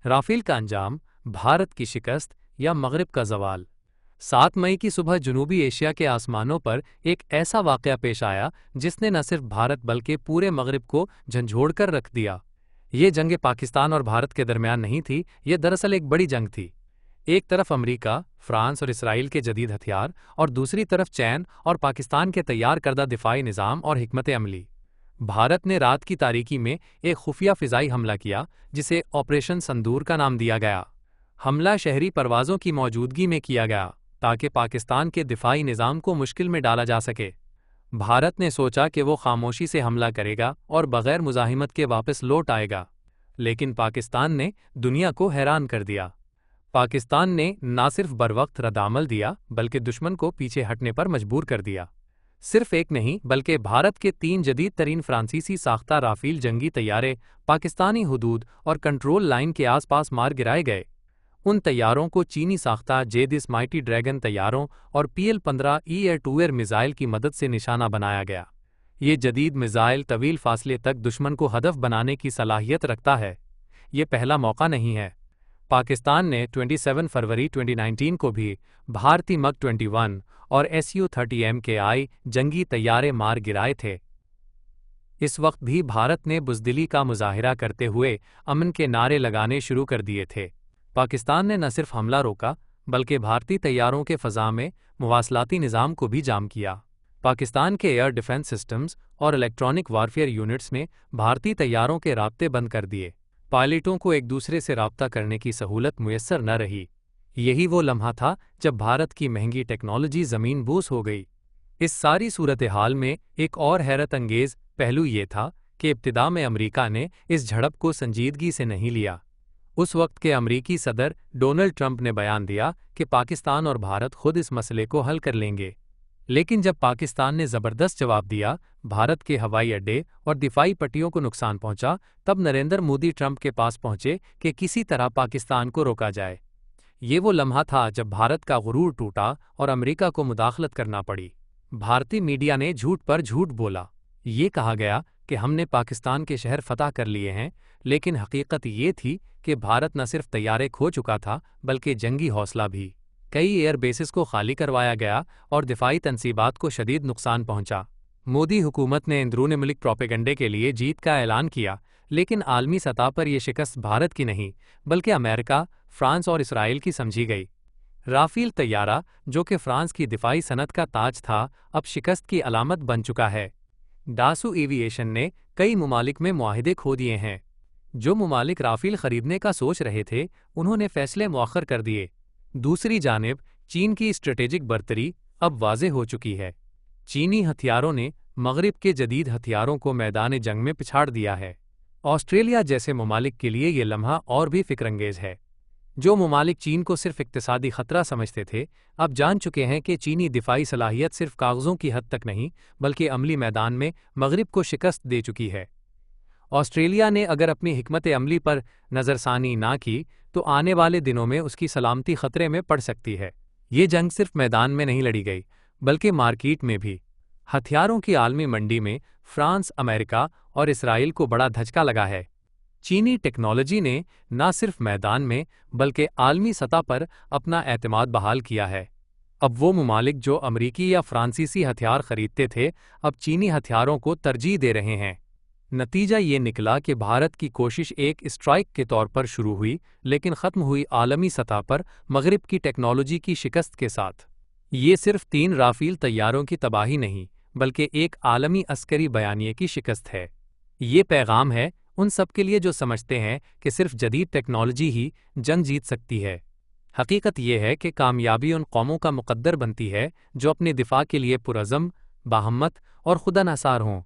Rafale کا انجام، بھارت کی شکست یا مغرب کا زوال؟ 7 مئی کی صبح جنوبی ایشیا کے آسمانوں پر ایک ایسا واقعہ پیش آیا جس نے نہ صرف بھارت بلکہ پورے مغرب کو جھنجھوڑ کر رکھ دیا۔ یہ جنگ پاکستان اور بھارت کے درمیان نہیں تھی، یہ دراصل ایک بڑی جنگ تھی۔ ایک طرف امریکہ، فرانس اور اسرائیل کے جدید ہتھیار، اور دوسری طرف چین اور پاکستان کے تیار کردہ دفاعی نظام اور حکمت عملی۔ بھارت نے رات کی تاریکی میں ایک خفیہ فضائی حملہ کیا جسے آپریشن سندور کا نام دیا گیا۔ حملہ شہری پروازوں کی موجودگی میں کیا گیا تاکہ پاکستان کے دفاعی نظام کو مشکل میں ڈالا جا سکے۔ بھارت نے سوچا کہ وہ خاموشی سے حملہ کرے گا اور بغیر مزاحمت کے واپس لوٹ آئے گا، لیکن پاکستان نے دنیا کو حیران کر دیا۔ پاکستان نے نہ صرف بروقت ردعمل دیا بلکہ دشمن کو پیچھے ہٹنے پر مجبور کر دیا۔ صرف ایک نہیں بلکہ بھارت کے 3 جدید ترین فرانسیسی ساختہ رافیل جنگی طیارے پاکستانی حدود اور کنٹرول لائن کے آس پاس مار گرائے گئے۔ ان طیاروں کو چینی ساختہ جیڈس مائٹی ڈریگن طیاروں اور PL-15 year to year missile کی مدد سے نشانہ بنایا گیا۔ یہ جدید میزائل طویل فاصلے تک دشمن کو ہدف بنانے کی صلاحیت رکھتا ہے۔ یہ پہلا موقع نہیں ہے۔ پاکستان نے 27 فروری 2019 کو بھی بھارتی MiG-21 اور Su-30M KI جنگی طیارے مار گرائے تھے۔ اس وقت بھی بھارت نے بزدلی کا مظاہرہ کرتے ہوئے امن کے نعرے لگانے شروع کر دیے تھے۔ پاکستان نے نہ صرف حملہ روکا بلکہ بھارتی طیاروں کے فضا میں مواصلاتی نظام کو بھی جام کیا۔ پاکستان کے ایئر ڈیفنس سسٹمز اور الیکٹرانک وارفیئر یونٹس نے بھارتی طیاروں کے رابطے بند کر دیے۔ پائلٹوں کو ایک دوسرے سے رابطہ کرنے کی سہولت میسر نہ رہی۔ یہی وہ لمحہ تھا جب بھارت کی مہنگی ٹیکنالوجی زمین بوس ہو گئی۔ اس ساری صورتحال میں ایک اور حیرت انگیز پہلو یہ تھا کہ ابتدا میں امریکہ نے اس جھڑپ کو سنجیدگی سے نہیں لیا۔ اس وقت کے امریکی صدر ڈونلڈ ٹرمپ نے بیان دیا کہ پاکستان اور بھارت خود اس مسئلے کو حل کر لیں گے۔ لیکن جب پاکستان نے زبردست جواب دیا، بھارت کے ہوائی اڈے اور دفاعی پٹیوں کو نقصان پہنچا، تب نریندر مودی ٹرمپ کے پاس پہنچے کہ کسی طرح پاکستان کو روکا جائے۔ یہ وہ لمحہ تھا جب بھارت کا غرور ٹوٹا اور امریکہ کو مداخلت کرنا پڑی۔ بھارتی میڈیا نے جھوٹ پر جھوٹ بولا۔ یہ کہا گیا کہ ہم نے پاکستان کے شہر فتح کر لیے ہیں، لیکن حقیقت یہ تھی کہ بھارت نہ صرف طیارے کھو چکا تھا بلکہ جنگی حوصلہ بھی۔ کئی ایئر بیسز کو خالی کروایا گیا اور دفاعی تنصیبات کو شدید نقصان پہنچا۔ مودی حکومت نے اندرون ملک پروپیگنڈے کے لیے جیت کا اعلان کیا، لیکن عالمی سطح پر یہ شکست بھارت کی نہیں بلکہ امریکہ، فرانس اور اسرائیل کی سمجھی گئی۔ رافیل طیارہ، جو کہ فرانس کی دفاعی صنعت کا تاج تھا، اب شکست کی علامت بن چکا ہے۔ ڈاسو ایوی ایشن نے کئی ممالک میں معاہدے کھو دیے ہیں۔ جو ممالک رافیل خریدنے کا سوچ رہے تھے، انہوں نے فیصلے مؤخر کر دیے۔ دوسری جانب چین کی اسٹریٹجک برتری اب واضح ہو چکی ہے۔ چینی ہتھیاروں نے مغرب کے جدید ہتھیاروں کو میدان جنگ میں پچھاڑ دیا ہے۔ آسٹریلیا جیسے ممالک کے لیے یہ لمحہ اور بھی فکر انگیز ہے۔ جو ممالک چین کو صرف اقتصادی خطرہ سمجھتے تھے، اب جان چکے ہیں کہ چینی دفاعی صلاحیت صرف کاغذوں کی حد تک نہیں بلکہ عملی میدان میں مغرب کو شکست دے چکی ہے۔ آسٹریلیا نے اگر اپنی حکمت عملی پر نظر ثانی نہ کی تو آنے والے دنوں میں اس کی سلامتی خطرے میں پڑ سکتی ہے۔ یہ جنگ صرف میدان میں نہیں لڑی گئی بلکہ مارکیٹ میں بھی۔ ہتھیاروں کی عالمی منڈی میں فرانس، امریکہ اور اسرائیل کو بڑا دھچکا لگا ہے۔ چینی ٹیکنالوجی نے نہ صرف میدان میں بلکہ عالمی سطح پر اپنا اعتماد بحال کیا ہے۔ اب وہ ممالک جو امریکی یا فرانسیسی ہتھیار خریدتے تھے، اب چینی ہتھیاروں کو ترجیح دے رہے ہیں۔ نتیجہ یہ نکلا کہ بھارت کی کوشش ایک اسٹرائک کے طور پر شروع ہوئی لیکن ختم ہوئی عالمی سطح پر مغرب کی ٹیکنالوجی کی شکست کے ساتھ۔ یہ صرف 3 رافیل طیاروں کی تباہی نہیں بلکہ ایک عالمی عسکری بیانیے کی شکست ہے۔ یہ پیغام ہے ان سب کے لیے جو سمجھتے ہیں کہ صرف جدید ٹیکنالوجی ہی جنگ جیت سکتی ہے۔ حقیقت یہ ہے کہ کامیابی ان قوموں کا مقدر بنتی ہے جو اپنے دفاع کے لیے پرعزم، باہمت اور خودانحصار ہوں۔